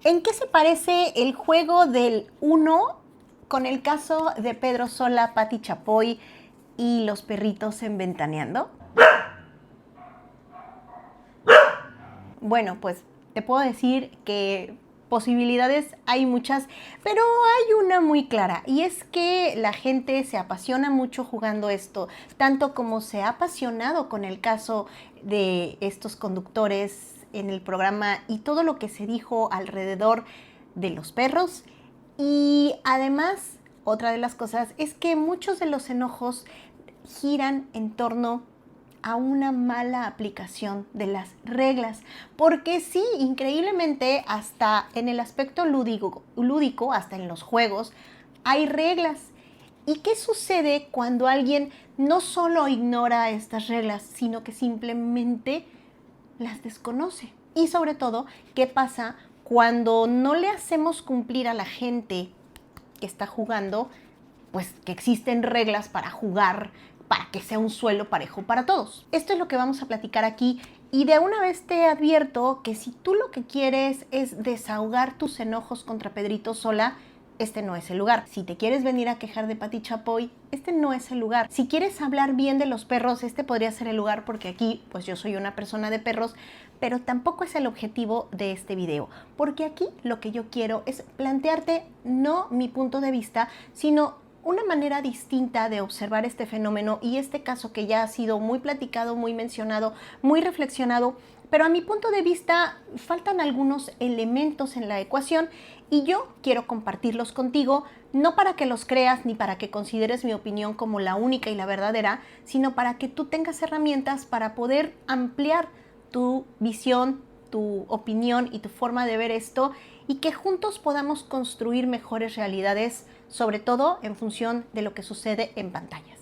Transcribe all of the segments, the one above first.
¿En qué se parece el juego del uno con el caso de Pedro Sola, Pati Chapoy y los perritos en Ventaneando? Bueno, pues te puedo decir que posibilidades hay muchas, pero hay una muy clara, y es que la gente se apasiona mucho jugando esto, tanto como se ha apasionado con el caso de estos conductores en el programa y todo lo que se dijo alrededor de los perros. Y además, otra de las cosas es que muchos de los enojos giran en torno a una mala aplicación de las reglas, porque sí, increíblemente, hasta en el aspecto lúdico, hasta en los juegos, hay reglas. ¿Y qué sucede cuando alguien no solo ignora estas reglas, sino que simplemente las desconoce? Y sobre todo, ¿qué pasa cuando no le hacemos cumplir a la gente que está jugando, pues que existen reglas para jugar, para que sea un suelo parejo para todos? Esto es lo que vamos a platicar aquí, y de una vez te advierto que si tú lo que quieres es desahogar tus enojos contra Pedrito Sola, este no es el lugar. Si te quieres venir a quejar de Pati Chapoy, este no es el lugar. Si quieres hablar bien de los perros, este podría ser el lugar, porque aquí pues yo soy una persona de perros, pero tampoco es el objetivo de este video, porque aquí lo que yo quiero es plantearte no mi punto de vista, sino una manera distinta de observar este fenómeno y este caso que ya ha sido muy platicado, muy mencionado, muy reflexionado, pero a mi punto de vista faltan algunos elementos en la ecuación y yo quiero compartirlos contigo, no para que los creas ni para que consideres mi opinión como la única y la verdadera, sino para que tú tengas herramientas para poder ampliar tu visión, tu opinión y tu forma de ver esto, y que juntos podamos construir mejores realidades, sobre todo en función de lo que sucede en pantallas.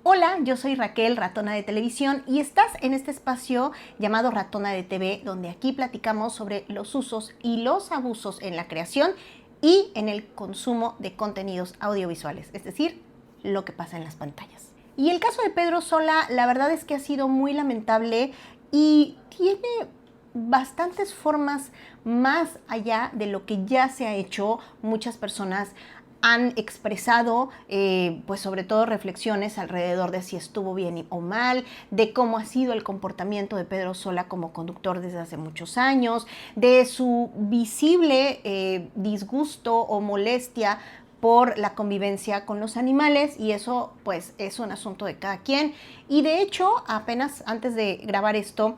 Hola, yo soy Raquel, Ratona de Televisión, y estás en este espacio llamado Ratona de TV, donde aquí platicamos sobre los usos y los abusos en la creación y en el consumo de contenidos audiovisuales, es decir, lo que pasa en las pantallas. Y el caso de Pedro Sola, la verdad es que ha sido muy lamentable y tiene bastantes formas más allá de lo que ya se ha hecho. Muchas personas han expresado, pues sobre todo reflexiones alrededor de si estuvo bien o mal, de cómo ha sido el comportamiento de Pedro Sola como conductor desde hace muchos años, de su visible disgusto o molestia por la convivencia con los animales, y eso pues es un asunto de cada quien. Y de hecho, apenas antes de grabar esto,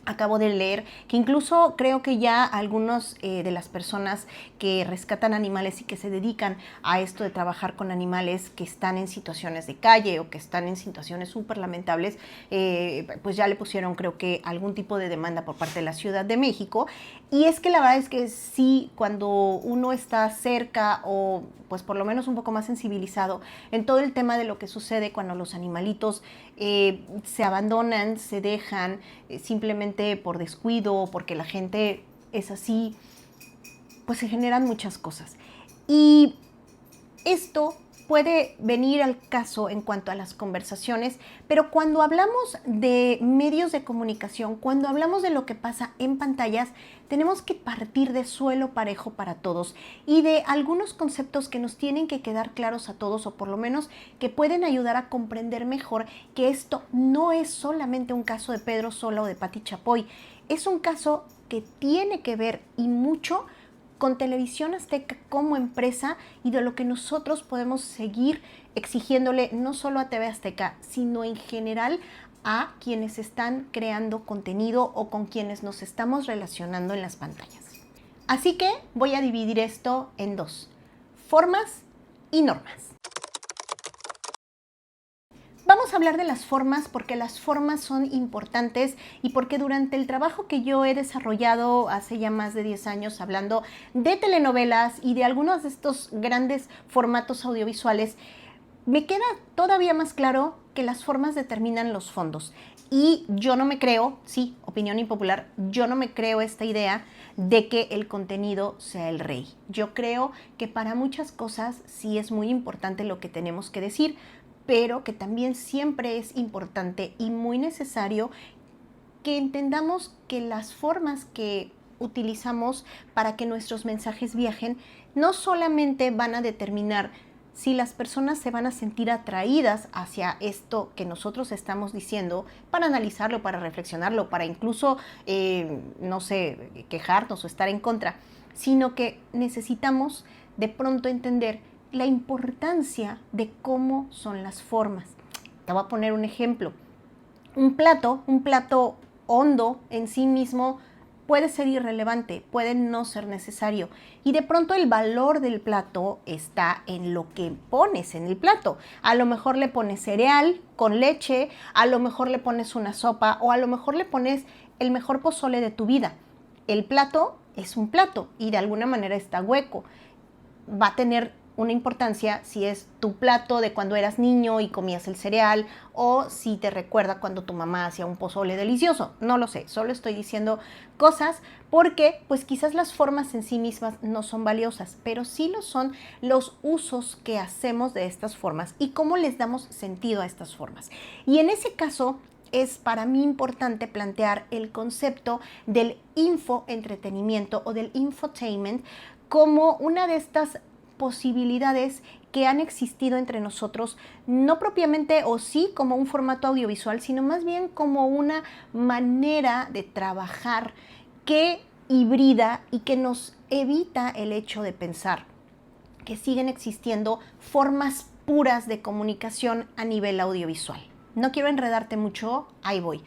acabo de leer que incluso creo que ya algunos de las personas que rescatan animales y que se dedican a esto de trabajar con animales que están en situaciones de calle o que están en situaciones súper lamentables, pues ya le pusieron, creo que, algún tipo de demanda por parte de la Ciudad de México. Y es que la verdad es que sí, cuando uno está cerca o pues por lo menos un poco más sensibilizado en todo el tema de lo que sucede cuando los animalitos se abandonan, se dejan simplemente por descuido o porque la gente es así, pues se generan muchas cosas. Y esto puede venir al caso en cuanto a las conversaciones, pero cuando hablamos de medios de comunicación, cuando hablamos de lo que pasa en pantallas, tenemos que partir de suelo parejo para todos y de algunos conceptos que nos tienen que quedar claros a todos, o por lo menos que pueden ayudar a comprender mejor que esto no es solamente un caso de Pedro Sola o de Pati Chapoy, es un caso que tiene que ver y mucho con Televisión Azteca como empresa y de lo que nosotros podemos seguir exigiéndole no solo a TV Azteca, sino en general a quienes están creando contenido o con quienes nos estamos relacionando en las pantallas. Así que voy a dividir esto en dos: formas y normas. Vamos a hablar de las formas porque las formas son importantes y porque durante el trabajo que yo he desarrollado hace ya más de 10 años hablando de telenovelas y de algunos de estos grandes formatos audiovisuales, me queda todavía más claro que las formas determinan los fondos. Y yo no me creo, sí, opinión impopular, yo no me creo esta idea de que el contenido sea el rey. Yo creo que para muchas cosas sí es muy importante lo que tenemos que decir, pero que también siempre es importante y muy necesario que entendamos que las formas que utilizamos para que nuestros mensajes viajen no solamente van a determinar si las personas se van a sentir atraídas hacia esto que nosotros estamos diciendo, para analizarlo, para reflexionarlo, para incluso, no sé, quejarnos o estar en contra, sino que necesitamos de pronto entender la importancia de cómo son las formas. Te voy a poner un ejemplo. Un plato hondo en sí mismo puede ser irrelevante, puede no ser necesario. Y de pronto el valor del plato está en lo que pones en el plato. A lo mejor le pones cereal con leche, a lo mejor le pones una sopa o a lo mejor le pones el mejor pozole de tu vida. El plato es un plato y de alguna manera está hueco. Va a tener una importancia si es tu plato de cuando eras niño y comías el cereal o si te recuerda cuando tu mamá hacía un pozole delicioso. No lo sé, solo estoy diciendo cosas porque pues quizás las formas en sí mismas no son valiosas, pero sí lo son los usos que hacemos de estas formas y cómo les damos sentido a estas formas. Y en ese caso es para mí importante plantear el concepto del infoentretenimiento o del infotainment como una de estas posibilidades que han existido entre nosotros, no propiamente o sí como un formato audiovisual, sino más bien como una manera de trabajar que hibrida y que nos evita el hecho de pensar que siguen existiendo formas puras de comunicación a nivel audiovisual. No quiero enredarte mucho, ahí voy.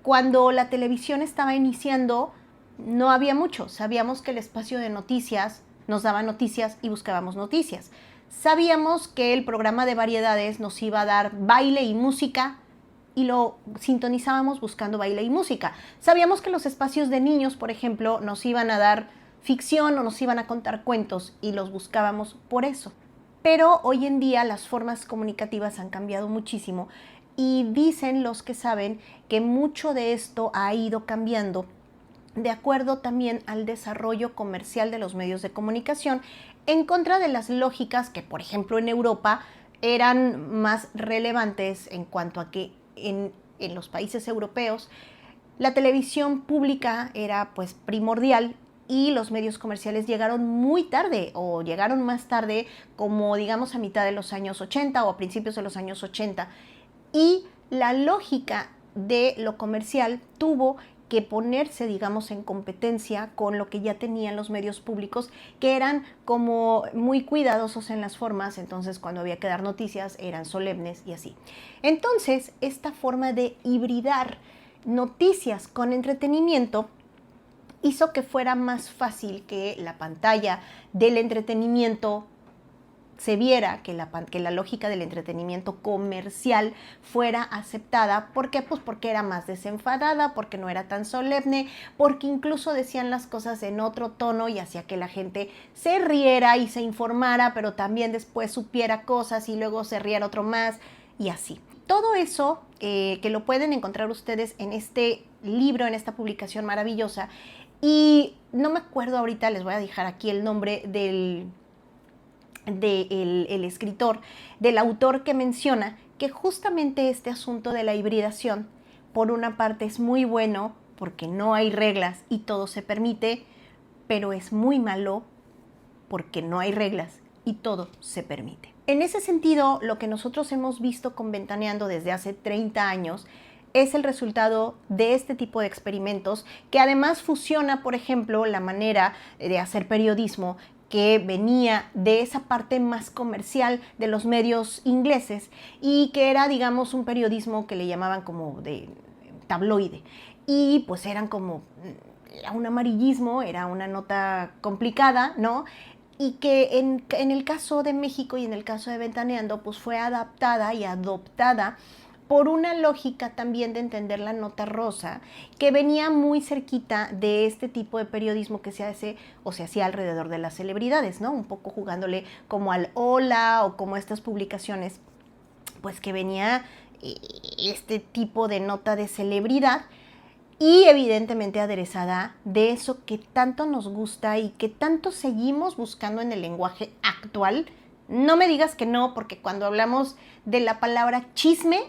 Cuando la televisión estaba iniciando, no había mucho. Sabíamos que el espacio de noticias nos daba noticias y buscábamos noticias. Sabíamos que el programa de variedades nos iba a dar baile y música y lo sintonizábamos buscando baile y música. Sabíamos que los espacios de niños, por ejemplo, nos iban a dar ficción o nos iban a contar cuentos y los buscábamos por eso. Pero hoy en día las formas comunicativas han cambiado muchísimo y dicen los que saben que mucho de esto ha ido cambiando de acuerdo también al desarrollo comercial de los medios de comunicación, en contra de las lógicas que, por ejemplo, en Europa eran más relevantes en cuanto a que en los países europeos la televisión pública era pues primordial y los medios comerciales llegaron muy tarde o llegaron más tarde, como digamos a mitad de los años 80 o a principios de los años 80. Y la lógica de lo comercial tuvo que ponerse, digamos, en competencia con lo que ya tenían los medios públicos, que eran como muy cuidadosos en las formas, entonces cuando había que dar noticias eran solemnes y así. Entonces, esta forma de hibridar noticias con entretenimiento hizo que fuera más fácil que la pantalla del entretenimiento se viera que la lógica del entretenimiento comercial fuera aceptada. ¿Por qué? Pues porque era más desenfadada, porque no era tan solemne, porque incluso decían las cosas en otro tono y hacía que la gente se riera y se informara, pero también después supiera cosas y luego se riera otro más y así. Todo eso que lo pueden encontrar ustedes en este libro, en esta publicación maravillosa. Y no me acuerdo ahorita, les voy a dejar aquí el nombre del escritor, del autor que menciona que justamente este asunto de la hibridación, por una parte es muy bueno porque no hay reglas y todo se permite, pero es muy malo porque no hay reglas y todo se permite. En ese sentido, lo que nosotros hemos visto con Ventaneando desde hace 30 años es el resultado de este tipo de experimentos que además fusiona, por ejemplo, la manera de hacer periodismo que venía de esa parte más comercial de los medios ingleses y que era, digamos, un periodismo que le llamaban como de tabloide. Y pues eran como, era un amarillismo, era una nota complicada, ¿no? Y que en el caso de México y en el caso de Ventaneando, pues fue adaptada y adoptada por una lógica también de entender la nota rosa, que venía muy cerquita de este tipo de periodismo que se hace o se hacía alrededor de las celebridades, ¿no? Un poco jugándole como al Hola o como estas publicaciones, pues que venía este tipo de nota de celebridad y evidentemente aderezada de eso que tanto nos gusta y que tanto seguimos buscando en el lenguaje actual. No me digas que no, porque cuando hablamos de la palabra chisme,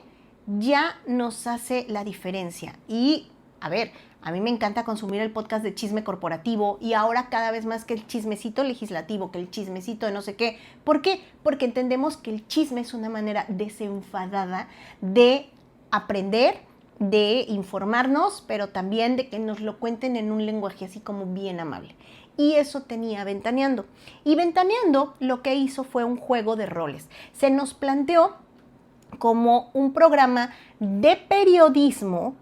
ya nos hace la diferencia. Y, a ver, A mí me encanta consumir el podcast de chisme corporativo y ahora cada vez más que el chismecito legislativo, que el chismecito de no sé qué. ¿Por qué? Porque entendemos que el chisme es una manera desenfadada de aprender, de informarnos, pero también de que nos lo cuenten en un lenguaje así como bien amable. Y eso tenía Ventaneando. Y Ventaneando lo que hizo fue un juego de roles. Se nos planteó como un programa de periodismo,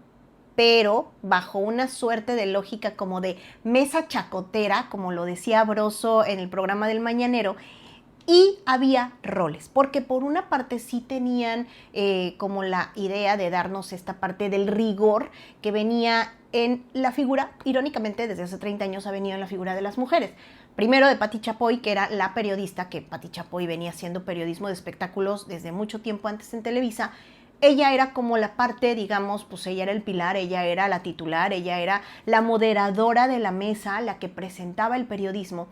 pero bajo una suerte de lógica como de mesa chacotera, como lo decía Broso en el programa del Mañanero, y había roles, porque por una parte sí tenían como la idea de darnos esta parte del rigor que venía en la figura, irónicamente desde hace 30 años ha venido en la figura de las mujeres. Primero de Pati Chapoy, que era la periodista, que Pati Chapoy venía haciendo periodismo de espectáculos desde mucho tiempo antes en Televisa. Ella era como la parte, digamos, pues ella era el pilar, ella era la titular, ella era la moderadora de la mesa, la que presentaba el periodismo.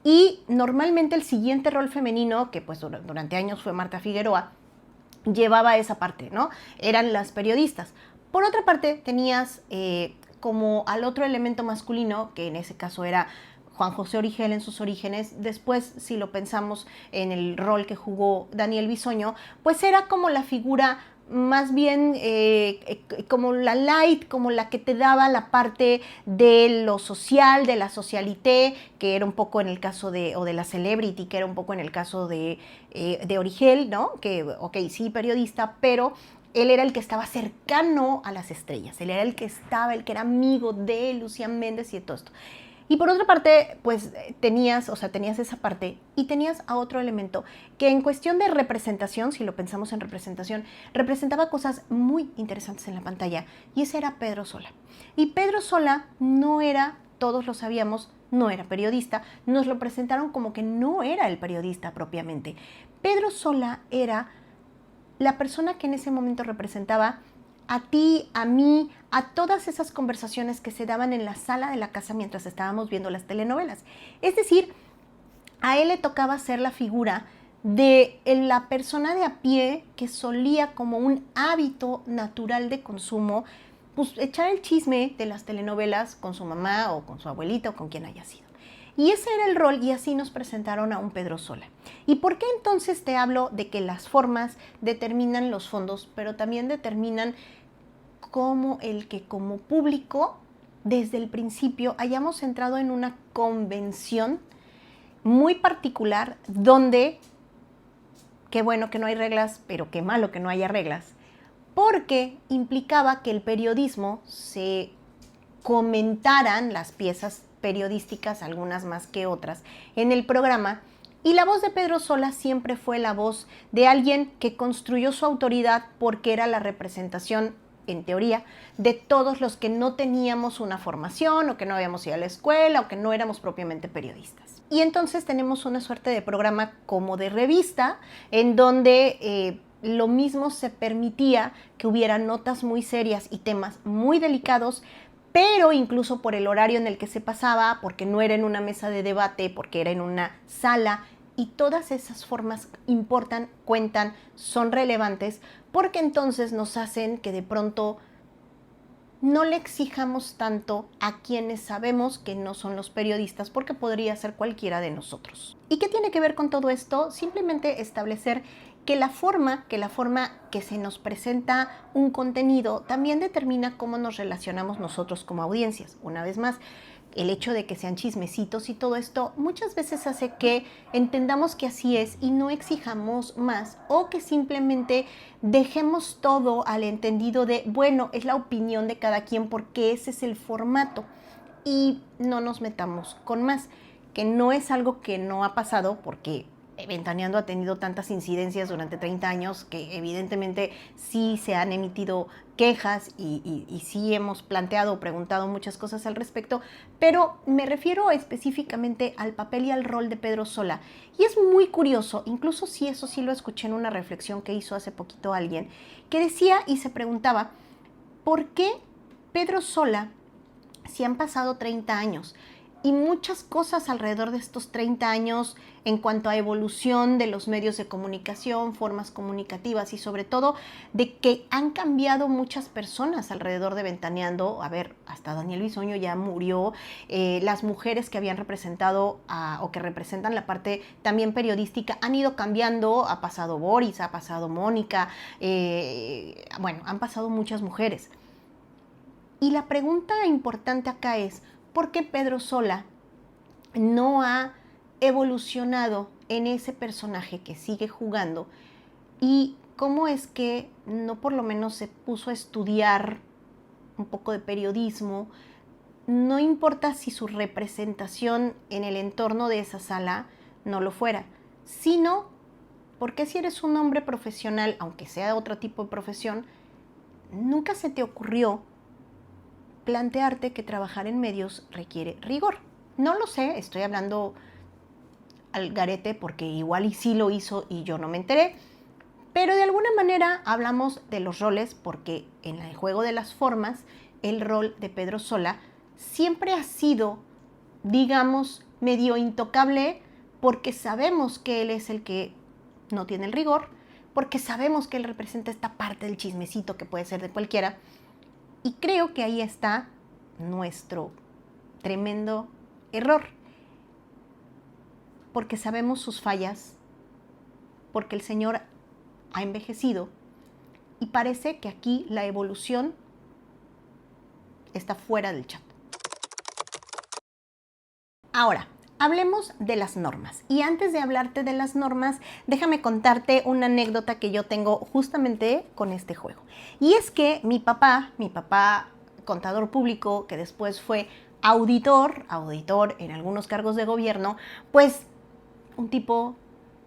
Y normalmente el siguiente rol femenino, que pues durante años fue Marta Figueroa, llevaba esa parte, ¿no? Eran las periodistas. Por otra parte, tenías como al otro elemento masculino, que en ese caso era Juan José Origel en sus orígenes. Después, si lo pensamos en el rol que jugó Daniel Bisoño, pues era como la figura más bien como la light, como la que te daba la parte de lo social, de la socialité, que era un poco en el caso de, o de la celebrity, que era un poco en el caso de Origel, ¿no? Que, ok, sí, periodista, pero él era el que estaba cercano a las estrellas, él era el que era amigo de Lucía Méndez y de todo esto. Y por otra parte, pues tenías esa parte y tenías a otro elemento que en cuestión de representación, si lo pensamos en representación, representaba cosas muy interesantes en la pantalla y ese era Pedro Sola. Y Pedro Sola no era, todos lo sabíamos, no era periodista, nos lo presentaron como que no era el periodista propiamente. Pedro Sola era la persona que en ese momento representaba a ti, a mí, a todas esas conversaciones que se daban en la sala de la casa mientras estábamos viendo las telenovelas. Es decir, a él le tocaba ser la figura de la persona de a pie que solía como un hábito natural de consumo, pues echar el chisme de las telenovelas con su mamá o con su abuelita o con quien haya sido. Y ese era el rol y así nos presentaron a un Pedro Sola. ¿Y por qué entonces te hablo de que las formas determinan los fondos, pero también determinan cómo el que como público desde el principio hayamos entrado en una convención muy particular donde, qué bueno que no hay reglas, pero qué malo que no haya reglas, porque implicaba que el periodismo se comentaran las piezas periodísticas, algunas más que otras, en el programa. Y la voz de Pedro Sola siempre fue la voz de alguien que construyó su autoridad porque era la representación, en teoría, de todos los que no teníamos una formación o que no habíamos ido a la escuela o que no éramos propiamente periodistas. Y entonces tenemos una suerte de programa como de revista en donde lo mismo se permitía que hubiera notas muy serias y temas muy delicados, pero incluso por el horario en el que se pasaba, porque no era en una mesa de debate, porque era en una sala, y todas esas formas importan, cuentan, son relevantes, porque entonces nos hacen que de pronto no le exijamos tanto a quienes sabemos que no son los periodistas, porque podría ser cualquiera de nosotros. ¿Y qué tiene que ver con todo esto? Simplemente establecer que la forma que se nos presenta un contenido también determina cómo nos relacionamos nosotros como audiencias. Una vez más, el hecho de que sean chismecitos y todo esto muchas veces hace que entendamos que así es y no exijamos más, o que simplemente dejemos todo al entendido de, bueno, es la opinión de cada quien porque ese es el formato y no nos metamos con más, que no es algo que no ha pasado porque Ventaneando ha tenido tantas incidencias durante 30 años que evidentemente sí se han emitido quejas y sí hemos planteado o preguntado muchas cosas al respecto, pero me refiero específicamente al papel y al rol de Pedro Sola. Y es muy curioso, incluso si eso sí lo escuché en una reflexión que hizo hace poquito alguien, que decía y se preguntaba, ¿por qué Pedro Sola, si han pasado 30 años, y muchas cosas alrededor de estos 30 años en cuanto a evolución de los medios de comunicación, formas comunicativas y sobre todo de que han cambiado muchas personas alrededor de Ventaneando. A ver, hasta Daniel Bisoño ya murió, las mujeres que habían representado o que representan la parte también periodística han ido cambiando, ha pasado Boris, ha pasado Mónica, bueno, han pasado muchas mujeres. Y la pregunta importante acá es, ¿por qué Pedro Sola no ha evolucionado en ese personaje que sigue jugando? ¿Y cómo es que no por lo menos se puso a estudiar un poco de periodismo? No importa si su representación en el entorno de esa sala no lo fuera, sino porque si eres un hombre profesional, aunque sea otro tipo de profesión, nunca se te ocurrió plantearte que trabajar en medios requiere rigor. No lo sé, estoy hablando al garete porque igual y sí lo hizo y yo no me enteré, pero de alguna manera hablamos de los roles porque en el juego de las formas el rol de Pedro Sola siempre ha sido, digamos, medio intocable porque sabemos que él es el que no tiene el rigor, porque sabemos que él representa esta parte del chismecito que puede ser de cualquiera. Y creo que ahí está nuestro tremendo error, porque sabemos sus fallas, porque el Señor ha envejecido y parece que aquí la evolución está fuera del chat. Ahora, hablemos de las normas. Y antes de hablarte de las normas, déjame contarte una anécdota que yo tengo justamente con este juego. Y es que mi papá, contador público, que después fue auditor en algunos cargos de gobierno, pues un tipo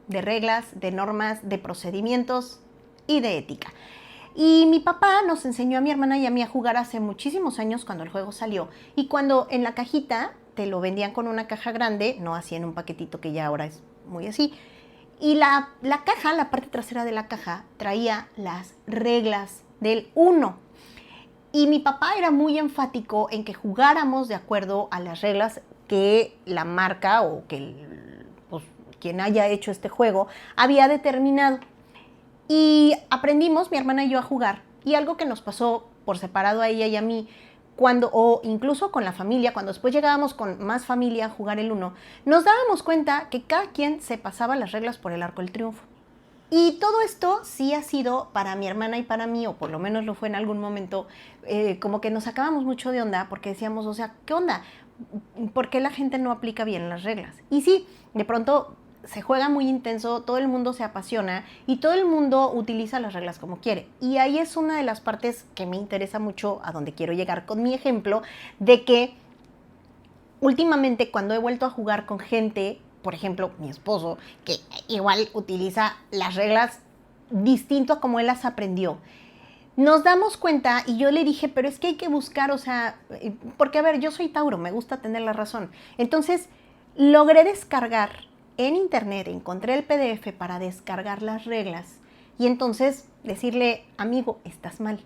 de reglas, de normas, de procedimientos y de ética. Y mi papá nos enseñó a mi hermana y a mí a jugar hace muchísimos años cuando el juego salió. Y cuando en la cajita te lo vendían con una caja grande, no así en un paquetito que ya ahora es muy así. Y la caja, la parte trasera de la caja, traía las reglas del 1. Y mi papá era muy enfático en que jugáramos de acuerdo a las reglas que la marca o que pues, quien haya hecho este juego había determinado. Y aprendimos, mi hermana y yo, a jugar. Y algo que nos pasó por separado a ella y a mí, o incluso con la familia, cuando después llegábamos con más familia a jugar el 1, nos dábamos cuenta que cada quien se pasaba las reglas por el arco del triunfo. Y todo esto sí ha sido para mi hermana y para mí, o por lo menos lo fue en algún momento, como que nos sacábamos mucho de onda porque decíamos, o sea, ¿qué onda? ¿Por qué la gente no aplica bien las reglas? Y sí, de pronto se juega muy intenso, todo el mundo se apasiona y todo el mundo utiliza las reglas como quiere. Y ahí es una de las partes que me interesa mucho, a donde quiero llegar con mi ejemplo, de que últimamente cuando he vuelto a jugar con gente, por ejemplo, mi esposo, que igual utiliza las reglas distinto a como él las aprendió, nos damos cuenta y yo le dije, pero es que hay que buscar, o sea, porque a ver, yo soy Tauro, me gusta tener la razón. Entonces, logré descargar en internet, encontré el PDF para descargar las reglas y entonces decirle, amigo, estás mal.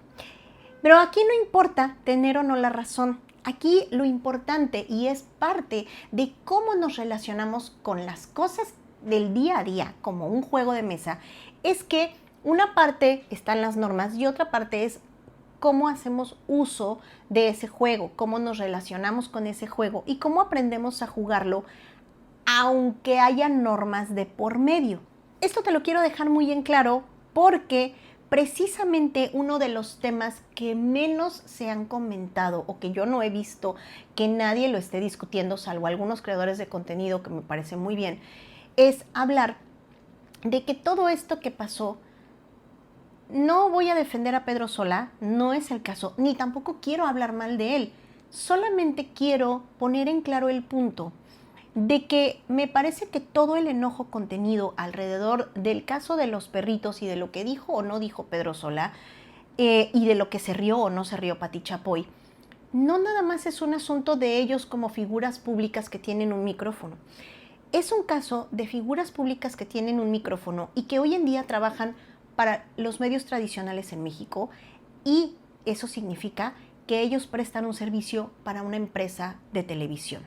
Pero aquí no importa tener o no la razón. Aquí lo importante, y es parte de cómo nos relacionamos con las cosas del día a día, como un juego de mesa, es que una parte están las normas y otra parte es cómo hacemos uso de ese juego, cómo nos relacionamos con ese juego y cómo aprendemos a jugarlo aunque haya normas de por medio. Esto te lo quiero dejar muy en claro porque precisamente uno de los temas que menos se han comentado o que yo no he visto que nadie lo esté discutiendo, salvo algunos creadores de contenido que me parece muy bien, es hablar de que todo esto que pasó, no voy a defender a Pedro Sola, no es el caso, ni tampoco quiero hablar mal de él, solamente quiero poner en claro el punto de que me parece que todo el enojo contenido alrededor del caso de los perritos y de lo que dijo o no dijo Pedro Sola y de lo que se rió o no se rió Pati Chapoy, no nada más es un asunto de ellos como figuras públicas que tienen un micrófono. Es un caso de figuras públicas que tienen un micrófono y que hoy en día trabajan para los medios tradicionales en México y eso significa que ellos prestan un servicio para una empresa de televisión.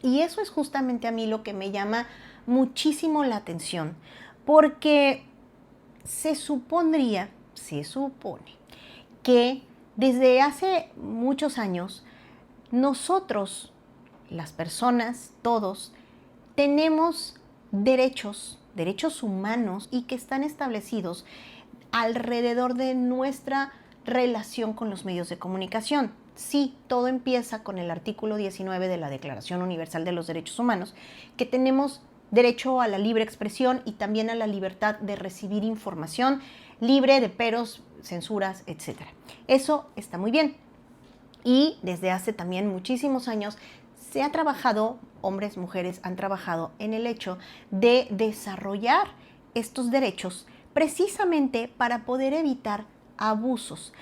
Y eso es justamente a mí lo que me llama muchísimo la atención, porque se supone que desde hace muchos años nosotros, las personas, todos, tenemos derechos humanos y que están establecidos alrededor de nuestra relación con los medios de comunicación. Sí, todo empieza con el artículo 19 de la Declaración Universal de los Derechos Humanos, que tenemos derecho a la libre expresión y también a la libertad de recibir información libre de peros, censuras, etc. Eso está muy bien. Y desde hace también muchísimos años se ha trabajado, hombres, mujeres han trabajado en el hecho de desarrollar estos derechos precisamente para poder evitar abusos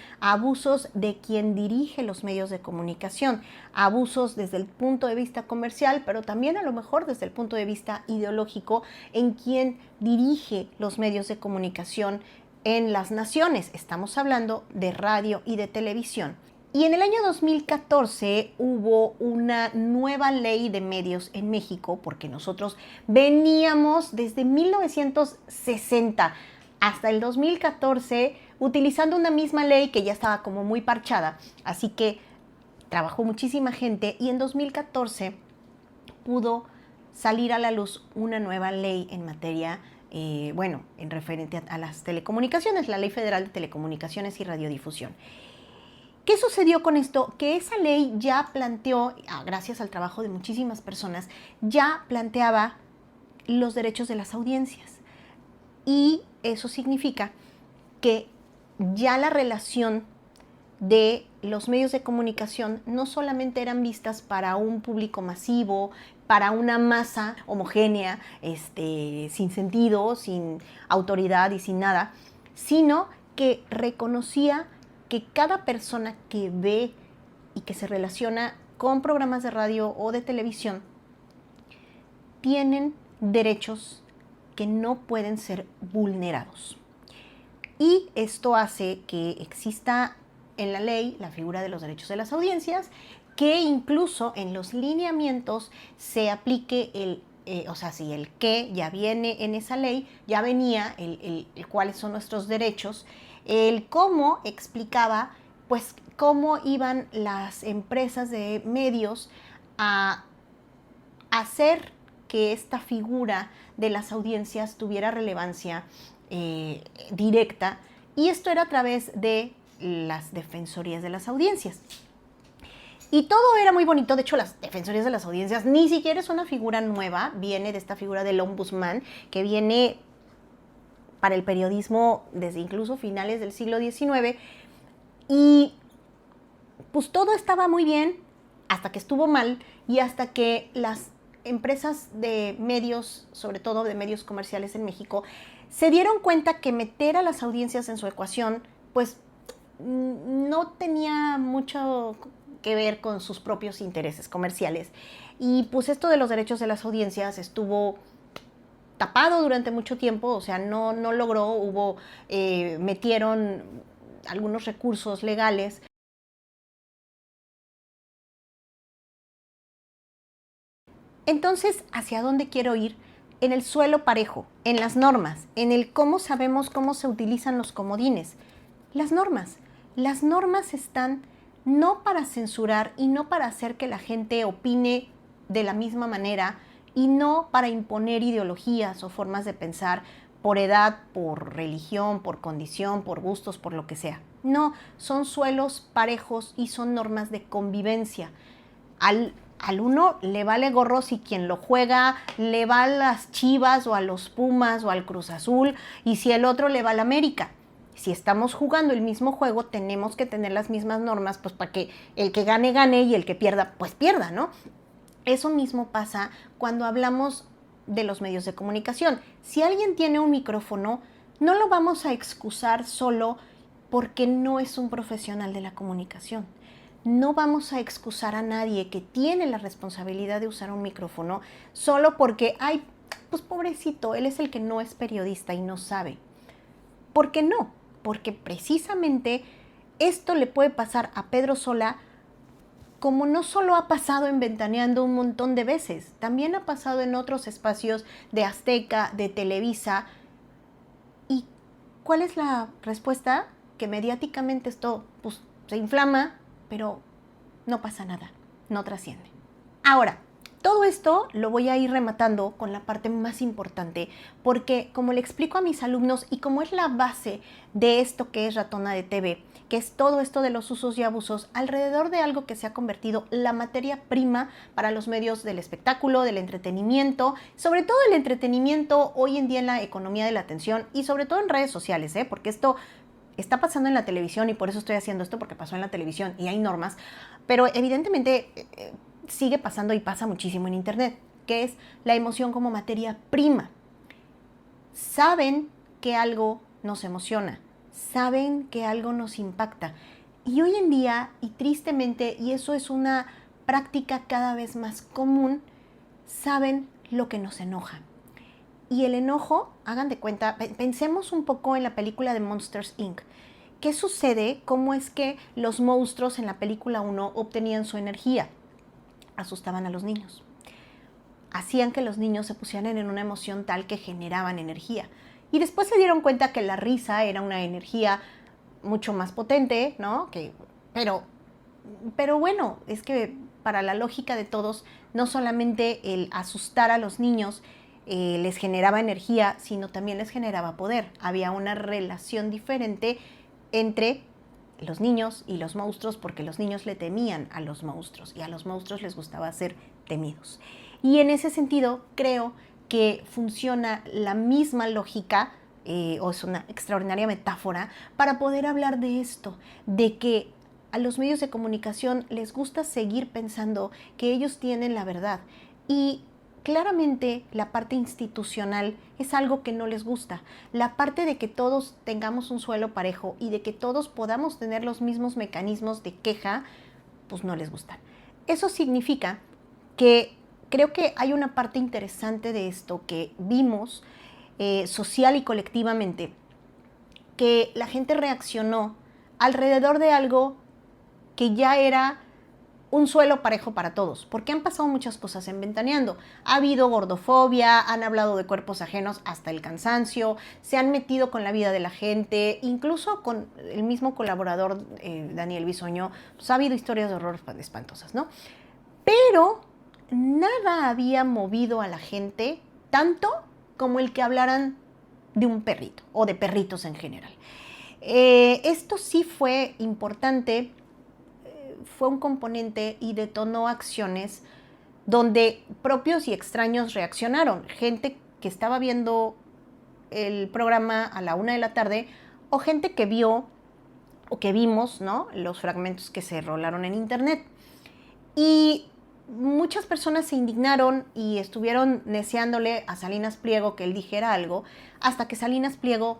de quien dirige los medios de comunicación, abusos desde el punto de vista comercial, pero también a lo mejor desde el punto de vista ideológico en quien dirige los medios de comunicación en las naciones. Estamos hablando de radio y de televisión. Y en el año 2014 hubo una nueva ley de medios en México, porque nosotros veníamos desde 1960 hasta el 2014 utilizando una misma ley que ya estaba como muy parchada. Así que trabajó muchísima gente y en 2014 pudo salir a la luz una nueva ley en materia, en referente a las telecomunicaciones, la Ley Federal de Telecomunicaciones y Radiodifusión. ¿Qué sucedió con esto? Que esa ley ya planteó, gracias al trabajo de muchísimas personas, ya planteaba los derechos de las audiencias. Y eso significa que ya la relación de los medios de comunicación no solamente eran vistas para un público masivo, para una masa homogénea, sin sentido, sin autoridad y sin nada, sino que reconocía que cada persona que ve y que se relaciona con programas de radio o de televisión tienen derechos que no pueden ser vulnerados. Y esto hace que exista en la ley la figura de los derechos de las audiencias, que incluso en los lineamientos se aplique si el que ya viene en esa ley, ya venía el cuáles son nuestros derechos, el cómo explicaba pues cómo iban las empresas de medios a hacer que esta figura de las audiencias tuviera relevancia directa, y esto era a través de las defensorías de las audiencias. Y todo era muy bonito. De hecho, las defensorías de las audiencias ni siquiera es una figura nueva, viene de esta figura del ombudsman, que viene para el periodismo desde incluso finales del siglo XIX, y pues todo estaba muy bien hasta que estuvo mal y hasta que las empresas de medios, sobre todo de medios comerciales en México, se dieron cuenta que meter a las audiencias en su ecuación pues no tenía mucho que ver con sus propios intereses comerciales. Y pues esto de los derechos de las audiencias estuvo tapado durante mucho tiempo, o sea, no logró, metieron algunos recursos legales. Entonces, ¿hacia dónde quiero ir? En el suelo parejo, en las normas, en el cómo sabemos cómo se utilizan los comodines. Las normas están no para censurar y no para hacer que la gente opine de la misma manera y no para imponer ideologías o formas de pensar por edad, por religión, por condición, por gustos, por lo que sea. No, son suelos parejos y son normas de convivencia. Al uno le vale gorro si quien lo juega le va a las Chivas o a los Pumas o al Cruz Azul, y si el otro le va al América. Si estamos jugando el mismo juego, tenemos que tener las mismas normas, pues para que el que gane, gane, y el que pierda, pues pierda, ¿no? Eso mismo pasa cuando hablamos de los medios de comunicación. Si alguien tiene un micrófono, no lo vamos a excusar solo porque no es un profesional de la comunicación. No vamos a excusar a nadie que tiene la responsabilidad de usar un micrófono solo porque, ay, pues pobrecito, él es el que no es periodista y no sabe. ¿Por qué no? Porque precisamente esto le puede pasar a Pedro Sola como no solo ha pasado en Ventaneando un montón de veces, también ha pasado en otros espacios de Azteca, de Televisa. ¿Y cuál es la respuesta? Que mediáticamente esto pues, se inflama, pero no pasa nada, no trasciende. Ahora, todo esto lo voy a ir rematando con la parte más importante, porque como le explico a mis alumnos y como es la base de esto que es Ratona de TV, que es todo esto de los usos y abusos alrededor de algo que se ha convertido la materia prima para los medios del espectáculo, del entretenimiento, sobre todo el entretenimiento hoy en día en la economía de la atención y sobre todo en redes sociales, porque esto está pasando en la televisión y por eso estoy haciendo esto, porque pasó en la televisión y hay normas, pero evidentemente sigue pasando y pasa muchísimo en internet, que es la emoción como materia prima. Saben que algo nos emociona, saben que algo nos impacta. Y hoy en día, y tristemente, y eso es una práctica cada vez más común, saben lo que nos enoja. Y el enojo, hagan de cuenta, pensemos un poco en la película de Monsters, Inc. ¿Qué sucede? ¿Cómo es que los monstruos en la película 1 obtenían su energía? Asustaban a los niños. Hacían que los niños se pusieran en una emoción tal que generaban energía. Y después se dieron cuenta que la risa era una energía mucho más potente, ¿no? Pero bueno, es que para la lógica de todos, no solamente el asustar a los niños les generaba energía, sino también les generaba poder. Había una relación diferente entre los niños y los monstruos, porque los niños le temían a los monstruos y a los monstruos les gustaba ser temidos. Y en ese sentido creo que funciona la misma lógica, o es una extraordinaria metáfora, para poder hablar de esto, de que a los medios de comunicación les gusta seguir pensando que ellos tienen la verdad. Y claramente la parte institucional es algo que no les gusta. La parte de que todos tengamos un suelo parejo y de que todos podamos tener los mismos mecanismos de queja, pues no les gusta. Eso significa que creo que hay una parte interesante de esto que vimos social y colectivamente, que la gente reaccionó alrededor de algo que ya era un suelo parejo para todos, porque han pasado muchas cosas en Ventaneando. Ha habido gordofobia, han hablado de cuerpos ajenos hasta el cansancio, se han metido con la vida de la gente, incluso con el mismo colaborador Daniel Bisoño, pues ha habido historias de horror espantosas, ¿no? Pero nada había movido a la gente tanto como el que hablaran de un perrito o de perritos en general. Esto sí fue importante, fue un componente y detonó acciones donde propios y extraños reaccionaron. Gente que estaba viendo el programa a la 1 de la tarde o gente que vio o que vimos, ¿no?, los fragmentos que se rolaron en internet. Y muchas personas se indignaron y estuvieron neciándole a Salinas Pliego que él dijera algo, hasta que Salinas Pliego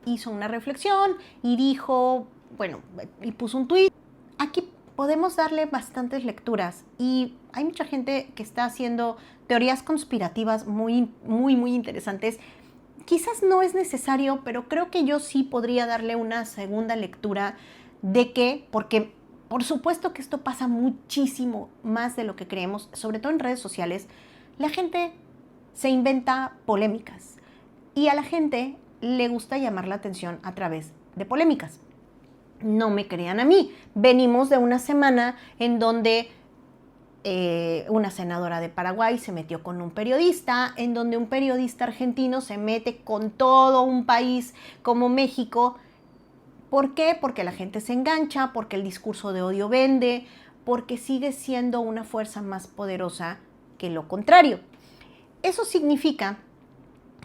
hizo una reflexión y dijo, bueno, y puso un tuit. Aquí podemos darle bastantes lecturas y hay mucha gente que está haciendo teorías conspirativas muy interesantes. Quizás no es necesario, pero creo que yo sí podría darle una segunda lectura de que, porque por supuesto que esto pasa muchísimo más de lo que creemos, sobre todo en redes sociales, la gente se inventa polémicas y a la gente le gusta llamar la atención a través de polémicas. No me crean a mí. Venimos de una semana en donde una senadora de Paraguay se metió con un periodista, en donde un periodista argentino se mete con todo un país como México. ¿Por qué? Porque la gente se engancha, porque el discurso de odio vende, porque sigue siendo una fuerza más poderosa que lo contrario. Eso significa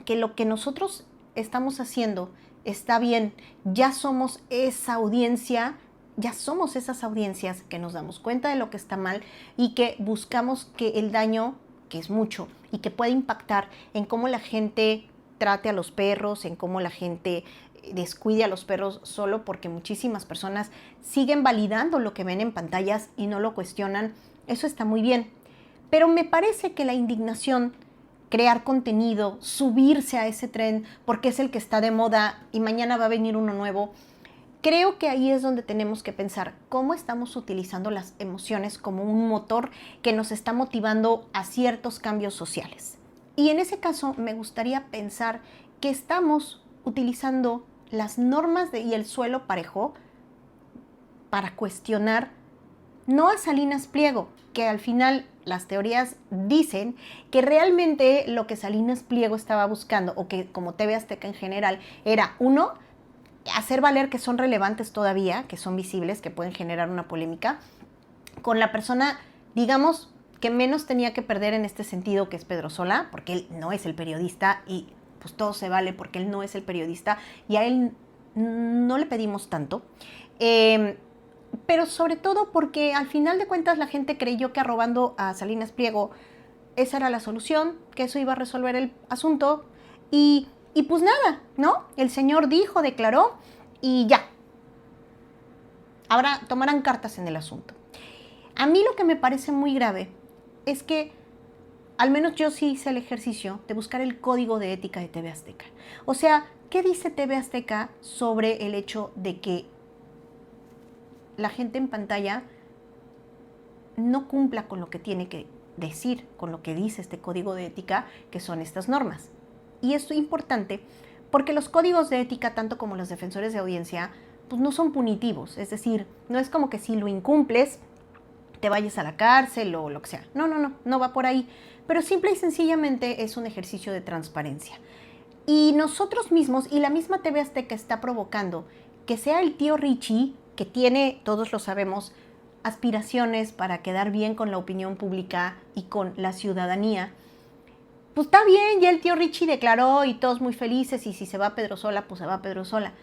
que lo que nosotros estamos haciendo está bien, ya somos esa audiencia, ya somos esas audiencias que nos damos cuenta de lo que está mal y que buscamos que el daño, que es mucho y que puede impactar en cómo la gente trate a los perros, en cómo la gente descuide a los perros solo porque muchísimas personas siguen validando lo que ven en pantallas y no lo cuestionan. Eso está muy bien, pero me parece que la indignación, crear contenido, subirse a ese tren porque es el que está de moda y mañana va a venir uno nuevo, creo que ahí es donde tenemos que pensar cómo estamos utilizando las emociones como un motor que nos está motivando a ciertos cambios sociales. Y en ese caso me gustaría pensar que estamos utilizando las normas y el suelo parejo para cuestionar no a Salinas Pliego, que al final las teorías dicen que realmente lo que Salinas Pliego estaba buscando, o que como TV Azteca en general, era uno, hacer valer que son relevantes todavía, que son visibles, que pueden generar una polémica, con la persona, digamos, que menos tenía que perder en este sentido, que es Pedro Sola, porque él no es el periodista y pues todo se vale porque él no es el periodista y a él no le pedimos tanto. Pero sobre todo porque al final de cuentas la gente creyó que arrobando a Salinas Pliego esa era la solución, que eso iba a resolver el asunto y pues nada, ¿no? El señor dijo, declaró y ya. Ahora tomarán cartas en el asunto. A mí lo que me parece muy grave es que al menos yo sí hice el ejercicio de buscar el código de ética de TV Azteca. O sea, ¿qué dice TV Azteca sobre el hecho de que la gente en pantalla no cumpla con lo que tiene que decir, con lo que dice este código de ética, que son estas normas? Y esto es importante porque los códigos de ética, tanto como los defensores de audiencia, pues no son punitivos. Es decir, no es como que si lo incumples te vayas a la cárcel o lo que sea. No va por ahí. Pero simple y sencillamente es un ejercicio de transparencia. Y nosotros mismos, y la misma TV Azteca está provocando que sea el tío Richie, que tiene, todos lo sabemos, aspiraciones para quedar bien con la opinión pública y con la ciudadanía. Pues está bien, ya el tío Richie declaró y todos muy felices, y si se va Pedro Sola, pues se va Pedro Sola.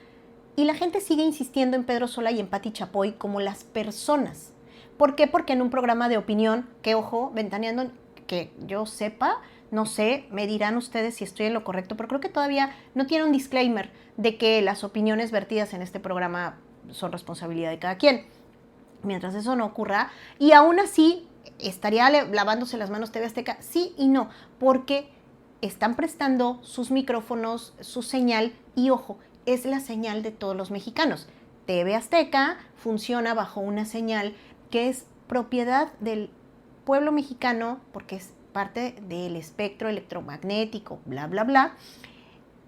Y la gente sigue insistiendo en Pedro Sola y en Pati Chapoy como las personas. ¿Por qué? Porque en un programa de opinión, que ojo, ventaneando, que yo sepa, no sé, me dirán ustedes si estoy en lo correcto, pero creo que todavía no tiene un disclaimer de que las opiniones vertidas en este programa son responsabilidad de cada quien. Mientras eso no ocurra, y aún así estaría lavándose las manos TV Azteca, sí y no, porque están prestando sus micrófonos, su señal, y ojo, es la señal de todos los mexicanos. TV Azteca funciona bajo una señal que es propiedad del pueblo mexicano, porque es parte del espectro electromagnético, bla, bla, bla.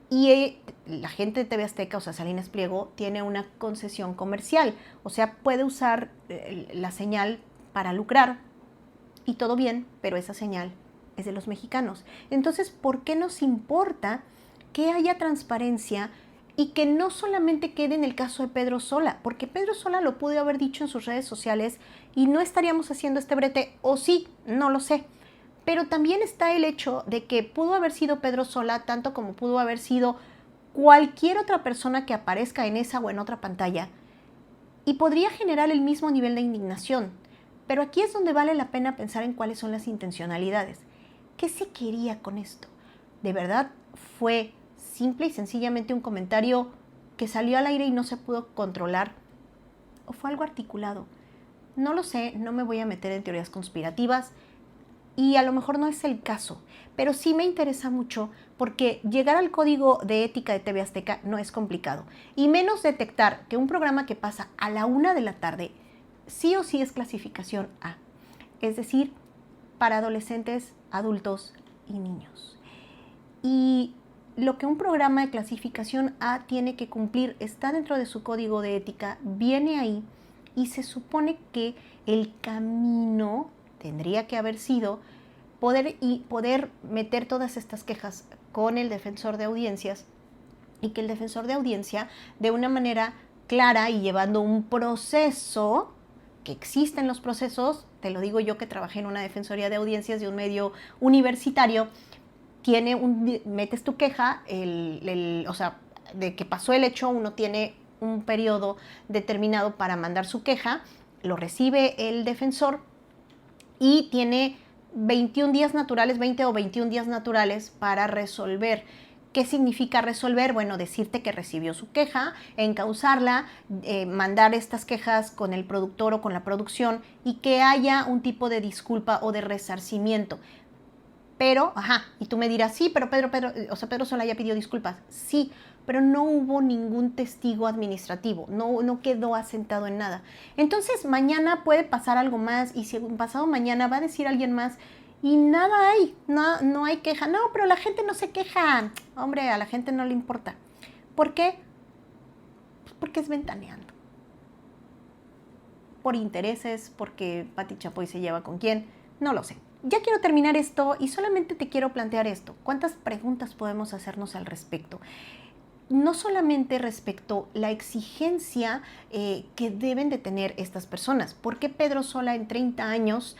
Y la gente de TV Azteca, o sea, Salinas Pliego, tiene una concesión comercial. O sea, puede usar la señal para lucrar y todo bien, pero esa señal es de los mexicanos. Entonces, ¿por qué nos importa que haya transparencia y que no solamente quede en el caso de Pedro Sola? Porque Pedro Sola lo pudo haber dicho en sus redes sociales y no estaríamos haciendo este brete, o sí, no lo sé. Pero también está el hecho de que pudo haber sido Pedro Sola, tanto como pudo haber sido cualquier otra persona que aparezca en esa o en otra pantalla, y podría generar el mismo nivel de indignación. Pero aquí es donde vale la pena pensar en cuáles son las intencionalidades. ¿Qué se quería con esto? ¿De verdad fue simple y sencillamente un comentario que salió al aire y no se pudo controlar? ¿O fue algo articulado? No lo sé, no me voy a meter en teorías conspirativas. Y a lo mejor no es el caso, pero sí me interesa mucho porque llegar al código de ética de TV Azteca no es complicado. Y menos detectar que un programa que pasa a la 1 de la tarde sí o sí es clasificación A. Es decir, para adolescentes, adultos y niños. Y lo que un programa de clasificación A tiene que cumplir está dentro de su código de ética, viene ahí, y se supone que el camino tendría que haber sido poder meter todas estas quejas con el defensor de audiencias, y que el defensor de audiencia, de una manera clara y llevando un proceso, que existen los procesos, te lo digo yo que trabajé en una defensoría de audiencias de un medio universitario, metes tu queja, o sea, de que pasó el hecho, uno tiene un periodo determinado para mandar su queja, lo recibe el defensor y tiene 21 días naturales, 20 o 21 días naturales para resolver. ¿Qué significa resolver? Bueno, decirte que recibió su queja, encauzarla, mandar estas quejas con el productor o con la producción y que haya un tipo de disculpa o de resarcimiento. Pero, y tú me dirás, sí, pero Pedro Sola ya pidió disculpas. Sí, pero no hubo ningún testigo administrativo, no quedó asentado en nada. Entonces mañana puede pasar algo más y si pasado mañana va a decir alguien más y nada hay, no hay queja. No, pero la gente no se queja. Hombre, a la gente no le importa. ¿Por qué? Pues porque es ventaneando. Por intereses, porque Pati Chapoy se lleva con quién, no lo sé. Ya quiero terminar esto y solamente te quiero plantear esto. ¿Cuántas preguntas podemos hacernos al respecto? No solamente respecto a la exigencia que deben de tener estas personas. ¿Por qué Pedro Sola en 30 años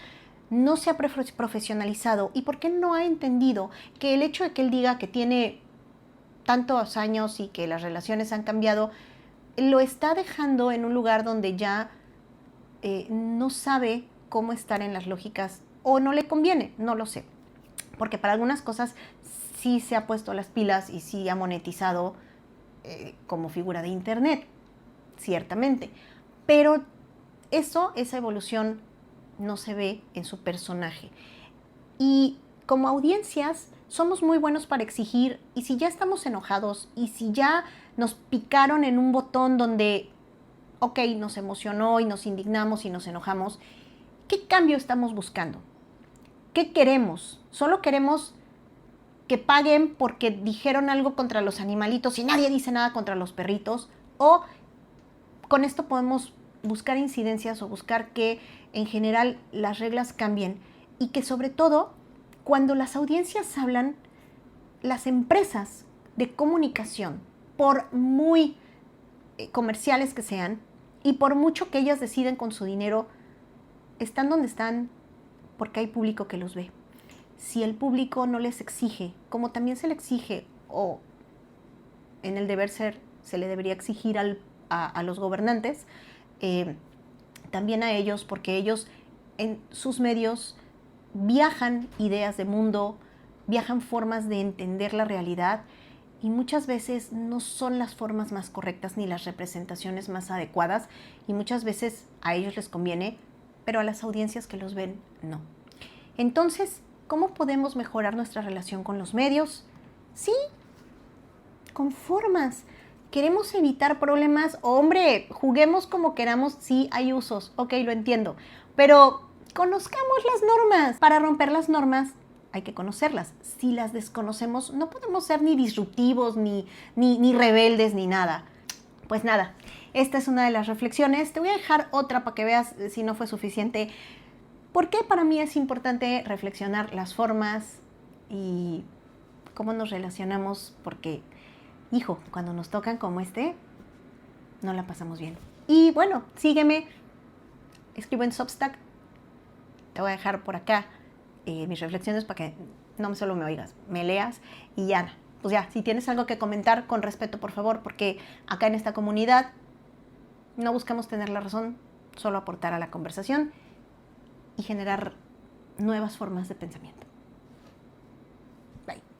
no se ha profesionalizado? ¿Y por qué no ha entendido que el hecho de que él diga que tiene tantos años y que las relaciones han cambiado, lo está dejando en un lugar donde ya no sabe cómo estar en las lógicas o no le conviene? No lo sé. Porque para algunas cosas sí se ha puesto las pilas y sí ha monetizado como figura de internet, ciertamente. Pero esa evolución no se ve en su personaje. Y como audiencias somos muy buenos para exigir, y si ya estamos enojados y si ya nos picaron en un botón donde, ok, nos emocionó y nos indignamos y nos enojamos, ¿qué cambio estamos buscando? ¿Qué queremos? ¿Solo queremos que paguen porque dijeron algo contra los animalitos y nadie dice nada contra los perritos? ¿O con esto podemos buscar incidencias o buscar que en general las reglas cambien y que sobre todo cuando las audiencias hablan, las empresas de comunicación, por muy comerciales que sean y por mucho que ellas deciden con su dinero, están donde están porque hay público que los ve? Si el público no les exige, como también se le exige, o en el deber ser se le debería exigir a los gobernantes, también a ellos, porque ellos en sus medios viajan ideas de mundo, viajan formas de entender la realidad y muchas veces no son las formas más correctas ni las representaciones más adecuadas y muchas veces a ellos les conviene, pero a las audiencias que los ven no. Entonces, ¿cómo podemos mejorar nuestra relación con los medios? Sí, con formas. ¿Queremos evitar problemas? Hombre, juguemos como queramos, sí hay usos, ok, lo entiendo, pero conozcamos las normas. Para romper las normas hay que conocerlas. Si las desconocemos, no podemos ser ni disruptivos, ni rebeldes, ni nada. Pues nada, esta es una de las reflexiones. Te voy a dejar otra para que veas si no fue suficiente. ¿Por qué para mí es importante reflexionar las formas y cómo nos relacionamos? Porque, hijo, cuando nos tocan como este, no la pasamos bien. Y bueno, sígueme, escribo en Substack, te voy a dejar por acá mis reflexiones para que no solo me oigas, me leas y ya, pues ya, si tienes algo que comentar, con respeto, por favor, porque acá en esta comunidad no buscamos tener la razón, solo aportar a la conversación y generar nuevas formas de pensamiento.